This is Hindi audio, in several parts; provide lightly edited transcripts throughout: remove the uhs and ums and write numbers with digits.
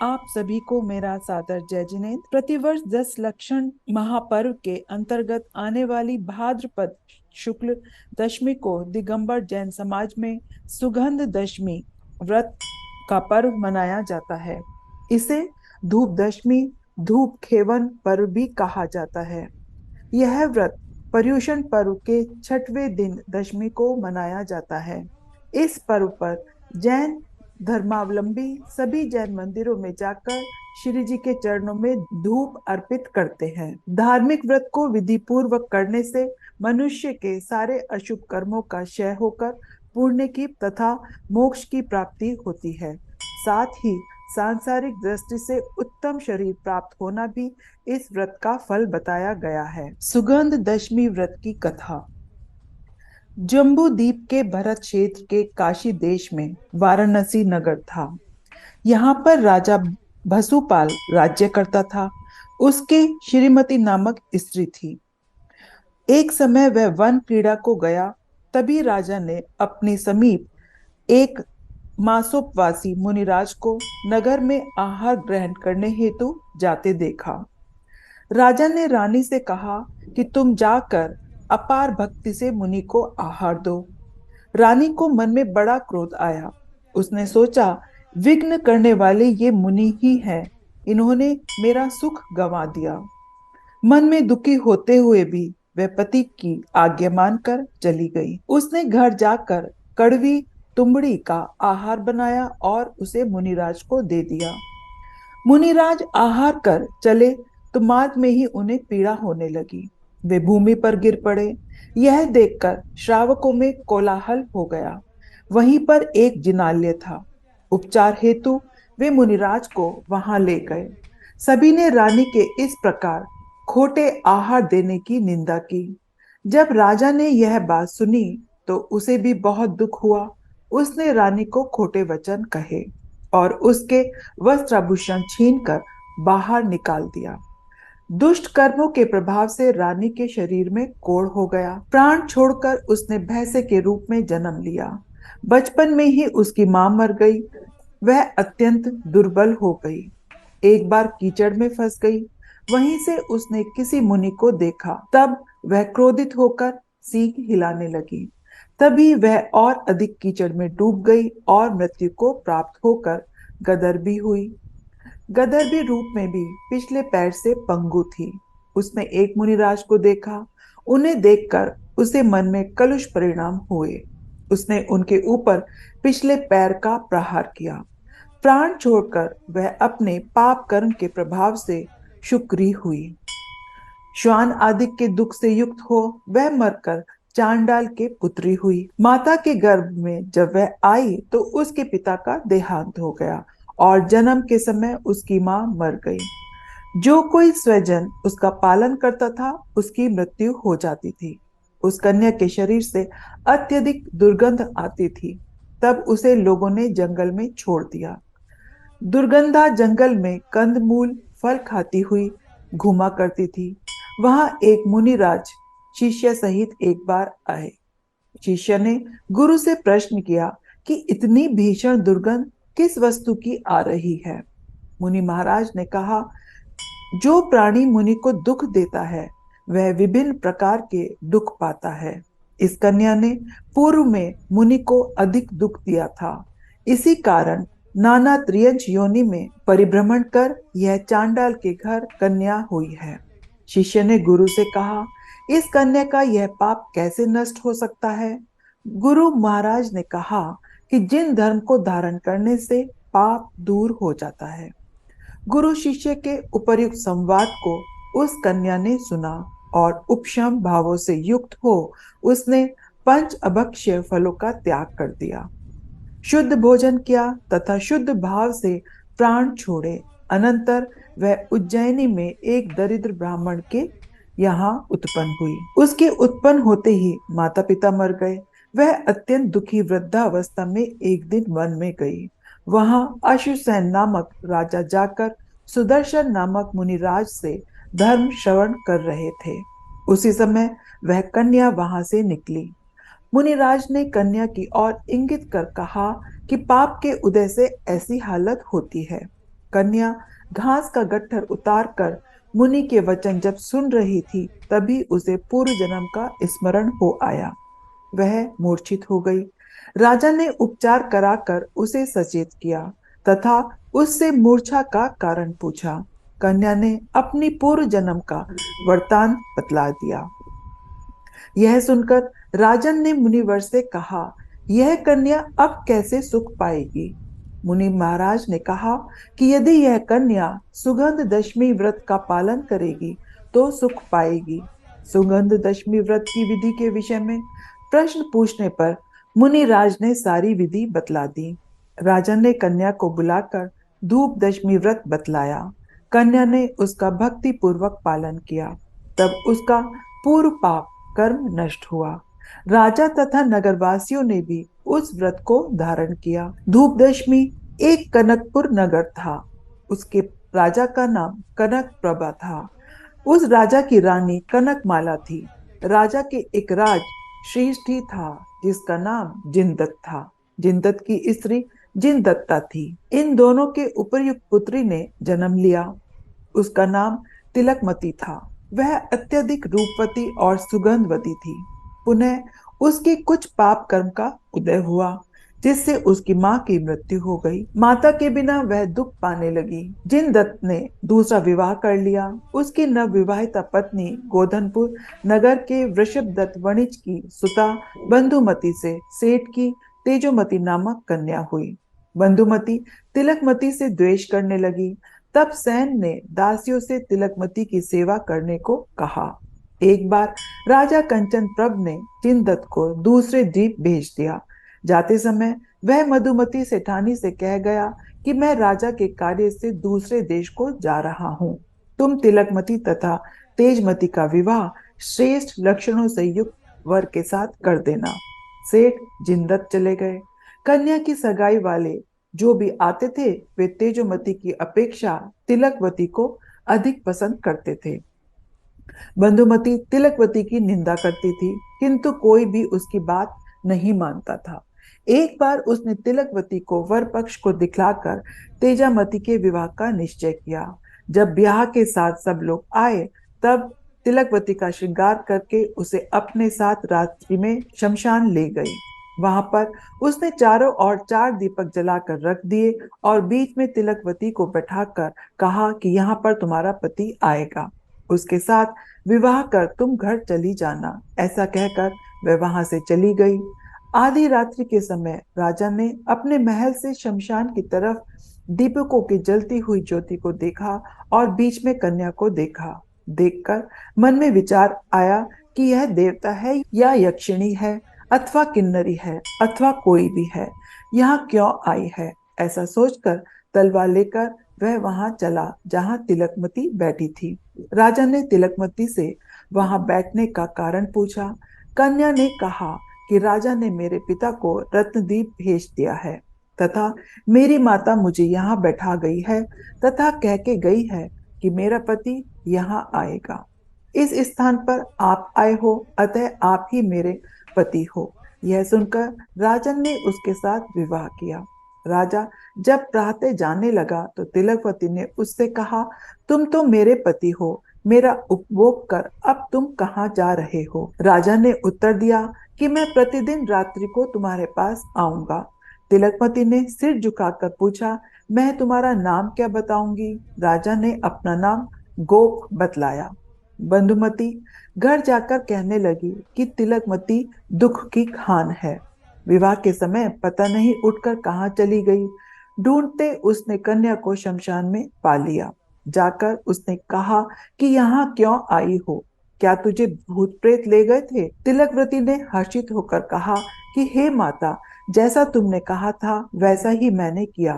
आप सभी को मेरा सादर जय जिनेन्द्र। प्रतिवर्ष 10 लक्षण महापर्व के अंतर्गत आने वाली भाद्रपद शुक्ल दशमी को दिगंबर जैन समाज में सुगंध दशमी व्रत का पर्व मनाया जाता है। इसे धूप दशमी, धूप खेवन पर्व भी कहा जाता है। यह व्रत पर्युषण पर्व के छठवें दिन दशमी को मनाया जाता है। इस पर्व पर जैन धर्मावलंबी सभी जैन मंदिरों में जाकर श्री जी के चरणों में धूप अर्पित करते हैं। धार्मिक व्रत को विधि पूर्वक करने से मनुष्य के सारे अशुभ कर्मों का क्षय होकर पुण्य की तथा मोक्ष की प्राप्ति होती है। साथ ही सांसारिक दृष्टि से उत्तम शरीर प्राप्त होना भी इस व्रत का फल बताया गया है। सुगंध दशमी व्रत की कथा। जम्बू द्वीप के भरत क्षेत्र के काशी देश में वाराणसी नगर था। यहाँ पर राजा भसुपाल राज्य करता था। उसके श्रीमती नामक स्त्री थी। एक समय वह वन क्रीड़ा को गया, तभी राजा ने अपने समीप एक मासोपवासी मुनिराज को नगर में आहार ग्रहण करने हेतु जाते देखा। राजा ने रानी से कहा कि तुम जाकर अपार भक्ति से मुनि को आहार दो। रानी को मन में बड़ा क्रोध आया। उसने सोचा, विघ्न करने वाले ये मुनि ही हैं, इन्होंने मेरा सुख गंवा दिया। मन में दुखी होते हुए भी वह पति की आज्ञा मानकर चली गई। उसने घर जाकर कड़वी तुमड़ी का आहार बनाया और उसे मुनिराज को दे दिया। मुनिराज आहार कर चले तो मार्ग में ही उन्हें पीड़ा होने लगी। वे भूमि पर गिर पड़े। यह देखकर श्रावकों में कोलाहल हो गया। वहीं पर एक जिनालय था। उपचार हेतु वे मुनिराज को वहां ले गए। सभी ने रानी के इस प्रकार खोटे आहार देने की निंदा की। जब राजा ने यह बात सुनी तो उसे भी बहुत दुख हुआ। उसने रानी को खोटे वचन कहे और उसके वस्त्राभूषण छीनकर बाहर निकाल दिया। दुष्ट कर्मों के प्रभाव से रानी के शरीर में कोढ़ हो गया। प्राण छोड़कर उसने भैंसे के रूप में जन्म लिया। बचपन में ही उसकी मां मर गई। वह अत्यंत दुर्बल हो गई। एक बार कीचड़ में फंस गई। वहीं से उसने किसी मुनि को देखा। तब वह क्रोधित होकर सींग हिलाने लगी। तभी वह और अधिक कीचड़ में डूब गई और मृत्यु को प्राप्त होकर गदर भी हुई। गदर भी रूप में भी पिछले पैर से पंगु थी। उसने एक मुनिराज को देखा। उन्हें देखकर उसे मन में कलुष परिणाम हुए। उसने उनके ऊपर पिछले पैर का प्रहार किया। प्राण छोड़कर वह अपने पाप कर्म के प्रभाव से शुक्री हुई। श्वान आदि के दुख से युक्त हो वह मरकर चांडाल के पुत्री हुई। माता के गर्भ में जब वह आई तो उसके पिता का देहांत हो गया और जन्म के समय उसकी मां मर गई। जो कोई स्वजन उसका पालन करता था उसकी मृत्यु हो जाती थी। उस कन्या के शरीर से अत्यधिक दुर्गंध आती थी। तब उसे लोगों ने जंगल में छोड़ दिया। दुर्गंधा जंगल में कंदमूल फल खाती हुई घूमा करती थी। वहां एक मुनिराज शिष्य सहित एक बार आए। शिष्य ने गुरु से प्रश्न किया कि इतनी भीषण दुर्गंध किस वस्तु की आ रही है। मुनि महाराज ने कहा, जो प्राणी मुनि को दुख देता है वह विभिन्न प्रकार के दुख पाता है। इस कन्या ने पूर्व में मुनि को अधिक दुख दिया था। इसी कारण नाना त्रियंच योनि में परिभ्रमण कर यह चांडाल के घर कन्या हुई है। शिष्य ने गुरु से कहा, इस कन्या का यह पाप कैसे नष्ट हो सकता है। गुरु महाराज ने कहा कि जिन धर्म को धारण करने से पाप दूर हो जाता है। गुरु शिष्य के उपर्युक्त संवाद को उस कन्या ने सुना और उपशम भावों से युक्त हो उसने पंच अभक्ष्य फलों का त्याग कर दिया। शुद्ध भोजन किया तथा शुद्ध भाव से प्राण छोड़े। अनंतर वह उज्जैनी में एक दरिद्र ब्राह्मण के यहाँ उत्पन्न हुई। उसके उत्पन्न होते ही माता पिता मर गए। वह अत्यंत दुखी वृद्धावस्था में एक दिन वन में गई। वहां अश्वसेन नामक राजा जाकर सुदर्शन नामक मुनिराज से धर्म श्रवण कर रहे थे। उसी समय वह कन्या वहां से निकली। मुनिराज ने कन्या की ओर इंगित कर कहा कि पाप के उदय से ऐसी हालत होती है। कन्या घास का गट्ठर उतार कर मुनि के वचन जब सुन रही थी, तभी उसे पूर्व जन्म का स्मरण हो आया। वह मूर्छित हो गई। राजा ने उपचार कराकर उसे सचेत किया तथा उससे मूर्छा का कारण पूछा। कन्या ने अपनी पूर्व जन्म का वृतांत बतला दिया। यह सुनकर राजन ने मुनिवर से कहा, यह कन्या अब कैसे सुख पाएगी? मुनि महाराज ने कहा कि यदि यह कन्या सुगंध दशमी व्रत का पालन करेगी तो सुख पाएगी। सुगंध दशमी व्रत की विधि के विषय में प्रश्न पूछने पर मुनिराज ने सारी विधि बतला दी। राजन ने कन्या को बुलाकर धूप दशमी व्रत बतलाया। कन्या ने उसका भक्ति पूर्वक पालन किया। तब उसका पूर्व पाप कर्म नष्ट हुआ। राजा तथा नगरवासियों ने भी उस व्रत को धारण किया। धूपदशमी एक कनकपुर नगर था। उसके राजा का नाम कनक प्रभा था। उस राजा की रानी कनकमाला थी। राजा के एक राज श्रेष्ठी था जिसका नाम जिनदत्त था। जिनदत्त की स्त्री जिनदत्ता थी। इन दोनों के उपर्युक्त पुत्री ने जन्म लिया। उसका नाम तिलकमती था। वह अत्यधिक रूपवती और सुगंधवती थी। पुनः उसके कुछ पाप कर्म का उदय हुआ, जिससे उसकी मां की मृत्यु हो गई। माता के बिना वह दुख पाने लगी। जिनदत्त ने दूसरा विवाह कर लिया। उसकी नवविवाहिता पत्नी गोधनपुर नगर के वृषभदत्त वणिज की सुता बंधुमती से सेठ की तेजोमती नामक कन्या हुई। बंधुमती तिलकमती से द्वेष करने लगी। तब सैन ने दासियों से तिलकमती की सेवा करने को कहा। एक बार राजा कंचन प्रभ ने जिनदत्त को दूसरे द्वीप भेज दिया। जाते समय वह मधुमती सेठानी से कह गया कि मैं राजा के कार्य से दूसरे देश को जा रहा हूँ। तुम तिलकमती तथा तेजमती का विवाह श्रेष्ठ लक्षणों से युक्त वर के साथ कर देना। सेठ जिनदत्त चले गए। कन्या की सगाई वाले जो भी आते थे वे तेजोमती की अपेक्षा तिलकवती को अधिक पसंद करते थे। बंधुमती तिलकवती की निंदा करती थी, किंतु कोई भी उसकी बात नहीं मानता था। एक बार उसने तिलकवती को वर पक्ष को दिखलाकर तेजामती के विवाह का निश्चय किया। जब ब्याह के साथ सब लोग आए, तब तिलकवती का श्रृंगार करके उसे अपने साथ रात्रि में शमशान ले गई। वहां पर उसने चारों ओर 4 दीपक जलाकर रख दिए और बीच में तिलकवती को बैठाकर कहा कि यहाँ पर तुम्हारा पति आएगा, उसके साथ विवाह कर तुम घर चली जाना। ऐसा कहकर वह वहां से चली गई। आधी रात्रि के समय राजा ने अपने महल से शमशान की तरफ दीपकों की जलती हुई ज्योति को देखा और बीच में कन्या को देखा। देखकर मन में विचार आया कि यह देवता है या यक्षिणी है, अथवा किन्नरी है, अथवा कोई भी है, यहाँ क्यों आई है? ऐसा सोचकर तलवार लेकर वह वहां चला जहां तिलकमती बैठी थी। राजा ने तिलकमती से वहां बैठने का कारण पूछा। कन्या ने कहा कि राजा ने मेरे पिता को रत्नदीप भेज दिया है तथा मेरी माता मुझे यहाँ बैठा गई है तथा कह के गई है कि मेरा पति यहाँ आएगा। इस स्थान पर आप आए हो, अतः आप ही मेरे पति हो। यह सुनकर राजन ने उसके साथ विवाह किया। राजा जब प्रातः जाने लगा तो तिलकवती ने उससे कहा, तुम तो मेरे पति हो, मेरा उपभोग कर अब तुम कहाँ जा रहे हो? राजा ने उत्तर दिया कि मैं प्रतिदिन रात्रि को तुम्हारे पास आऊंगा। तिलकमती ने सिर झुकाकर पूछा, मैं तुम्हारा नाम क्या बताऊंगी? राजा ने अपना नाम गोप बतलाया। बंधुमती घर जाकर कहने लगी कि तिलकमती दुख की खान है। विवाह के समय पता नहीं उठकर कहाँ चली गई। ढूंढते उसने कन्या को शमशान में पा लिया। जाकर उसने कहा कि यहाँ क्यों आई हो? क्या तुझे भूत प्रेत ले गए थे? तिलकवती ने हर्षित होकर कहा कि हे माता, जैसा तुमने कहा था वैसा ही मैंने किया।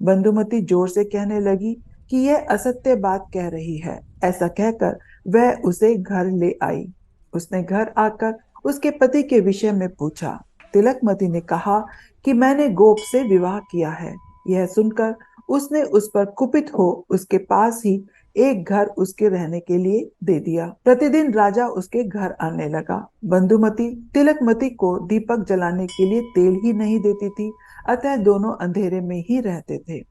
बंधुमती जोर से कहने लगी कि यह असत्य बात कह रही है। ऐसा कहकर वह उसे घर ले आई। उसने घर आकर उसके पति के विषय में पूछा। तिलकमती ने कहा कि मैंने गोप से विवाह किया है। यह सुनकर उसने उस पर कुपित हो उसके पास ही एक घर उसके रहने के लिए दे दिया। प्रतिदिन राजा उसके घर आने लगा। बंधुमती तिलकमती को दीपक जलाने के लिए तेल ही नहीं देती थी, अतः दोनों अंधेरे में ही रहते थे।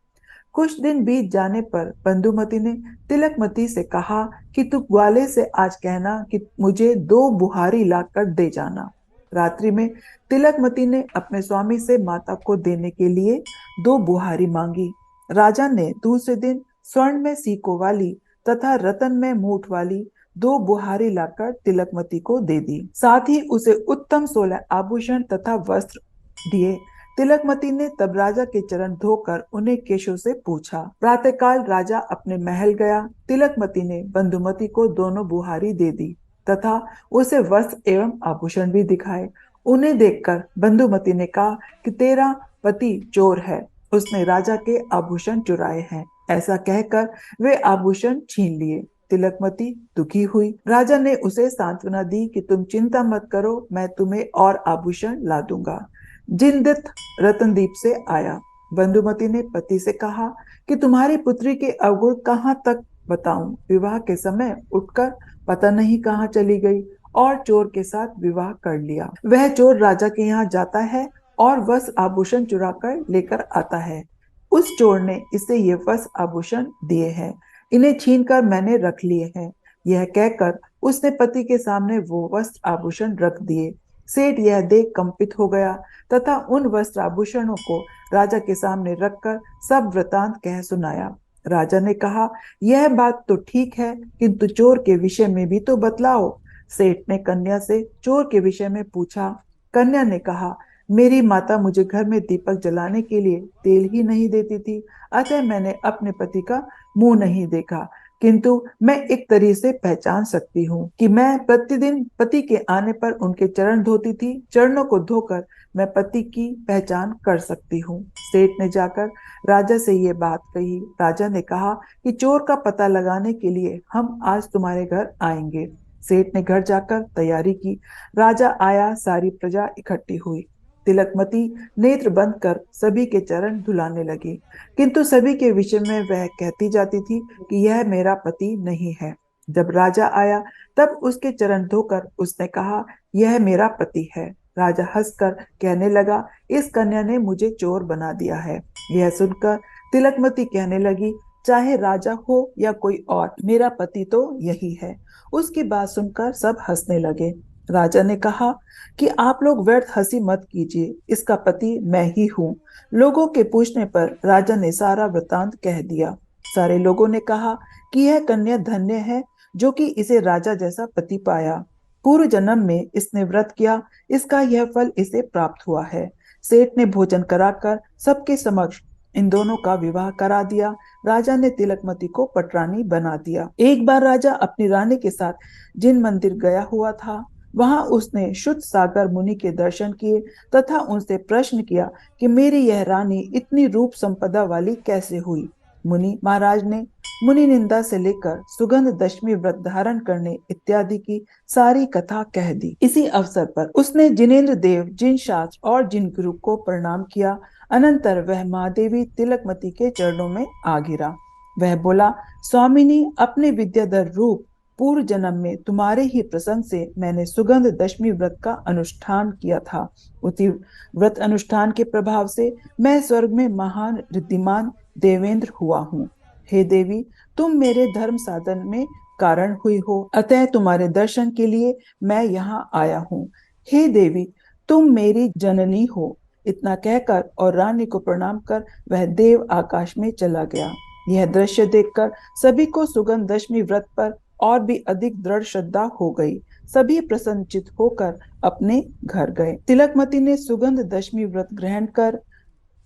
कुछ दिन बीत जाने पर बंधुमती ने तिलकमती से कहा कि तू ग्वाले से आज कहना कि मुझे 2 बुहारी लाकर दे जाना। रात्रि में तिलकमती ने अपने स्वामी से माता को देने के लिए 2 बुहारी मांगी। राजा ने दूसरे दिन स्वर्ण में सीकों वाली तथा रतन में मूठ वाली 2 बुहारी लाकर तिलकमती को दे दी। साथ ही उसे उत्तम 16 आभूषण तथा वस्त्र दिए। तिलकमती ने तब राजा के चरण धोकर उन्हें केशों से पूछा। प्रातःकाल राजा अपने महल गया। तिलकमती ने बंधुमती को दोनों बुहारी दे दी तथा उसे वस्त्र एवं आभूषण भी दिखाए। उन्हें देखकर बंधुमती ने कहा कि तेरा पति चोर है, उसने राजा के आभूषण चुराए हैं। ऐसा कहकर वे आभूषण छीन लिए। तिलकमती दुखी हुई। राजा ने उसे सांत्वना दी कि तुम चिंता मत करो, मैं तुम्हें और आभूषण ला दूंगा। जिनदत्त रतनदीप से आया। बंधुमती ने पति से कहा कि तुम्हारी पुत्री के अवगुण कहाँ तक बताऊं। विवाह के समय उठकर पता नहीं कहाँ चली गई और चोर के साथ विवाह कर लिया। वह चोर राजा के यहाँ जाता है और वस्त्र आभूषण चुरा कर लेकर आता है। उस चोर ने इसे ये वस्त्र आभूषण दिए हैं, इन्हें छीन कर मैंने रख लिए हैं। यह कहकर उसने पति के सामने वो वस्त्र आभूषण रख दिए। सेठ यह देख कंपित हो गया तथा उन वस्त्र आभूषणों को राजा के सामने रखकर सब वृतांत कह सुनाया। राजा ने कहा, यह बात तो ठीक है, किंतु चोर के विषय में भी तो बतलाओ। सेठ ने कन्या से चोर के विषय में पूछा। कन्या ने कहा, मेरी माता मुझे घर में दीपक जलाने के लिए तेल ही नहीं देती थी, अतः मैंने अपने पति का मुंह नहीं देखा, किंतु मैं एक तरीके से पहचान सकती हूँ कि मैं प्रतिदिन पति के आने पर उनके चरण धोती थी। चरणों को धोकर मैं पति की पहचान कर सकती हूँ। सेठ ने जाकर राजा से ये बात कही। राजा ने कहा कि चोर का पता लगाने के लिए हम आज तुम्हारे घर आएंगे। सेठ ने घर जाकर तैयारी की। राजा आया, सारी प्रजा इकट्ठी हुई। तिलकमती नेत्र बंद कर सभी के चरण धुलाने लगी, किंतु सभी के विषय में वह कहती जाती थी कि यह मेरा पति नहीं है। जब राजा आया तब उसके चरण धोकर उसने कहा, यह मेरा पति है। राजा हंसकर कहने लगा, इस कन्या ने मुझे चोर बना दिया है। यह सुनकर तिलकमती कहने लगी, चाहे राजा हो या कोई और, मेरा पति तो यही है। उसकी बात सुनकर सब हंसने लगे। राजा ने कहा कि आप लोग व्यर्थ हंसी मत कीजिए, इसका पति मैं ही हूँ। लोगों के पूछने पर राजा ने सारा वृतांत कह दिया। सारे लोगों ने कहा कि यह कन्या धन्य है जो कि इसे राजा जैसा पति पाया। पूर्व जन्म में इसने व्रत किया, इसका यह फल इसे प्राप्त हुआ है। सेठ ने भोजन कराकर सबके समक्ष इन दोनों का विवाह करा दिया। राजा ने तिलकमती को पटरानी बना दिया। एक बार राजा अपनी रानी के साथ जिन मंदिर गया हुआ था, वहां उसने शुद्ध सागर मुनि के दर्शन किए तथा उनसे प्रश्न किया कि मेरी यह रानी इतनी रूप संपदा वाली कैसे हुई। मुनि महाराज ने मुनि निंदा से लेकर सुगंध दशमी व्रत धारण करने इत्यादि की सारी कथा कह दी। इसी अवसर पर उसने जिनेन्द्र देव, जिन शास्त्र और जिन गुरु को प्रणाम किया। अनंतर वह महादेवी तिलकमती के चरणों में आ गिरा। वह बोला, स्वामिनी, अपने विद्याधर रूप पूर्व जन्म में तुम्हारे ही प्रसंग से मैंने सुगंध दशमी व्रत का अनुष्ठान किया था। उसी व्रत अनुष्ठान के प्रभाव से मैं स्वर्ग में महान रिद्धिमान देवेंद्र हुआ हूँ। हे देवी, तुम मेरे धर्म साधन में कारण हुई हो, अतः तुम्हारे दर्शन के लिए मैं यहाँ आया हूँ। हे देवी, तुम मेरी जननी हो। इतना कहकर और रानी को प्रणाम कर वह देव आकाश में चला गया। यह दृश्य देखकर सभी को सुगंध दशमी व्रत पर और भी अधिक दृढ़ श्रद्धा हो गई। सभी प्रसन्नचित होकर अपने घर गए। तिलकमती ने सुगंध दशमी व्रत ग्रहण कर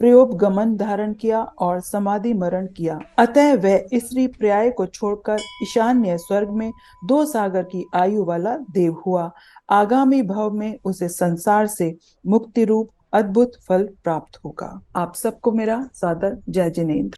प्रयोपगमन धारण किया और समाधि मरण किया। अतः वह स्त्री पर्याय को छोड़कर ईशान्य स्वर्ग में 2 सागर की आयु वाला देव हुआ। आगामी भव में उसे संसार से मुक्ति रूप अद्भुत फल प्राप्त होगा। आप सबको मेरा सादर जय जिनेंद्र।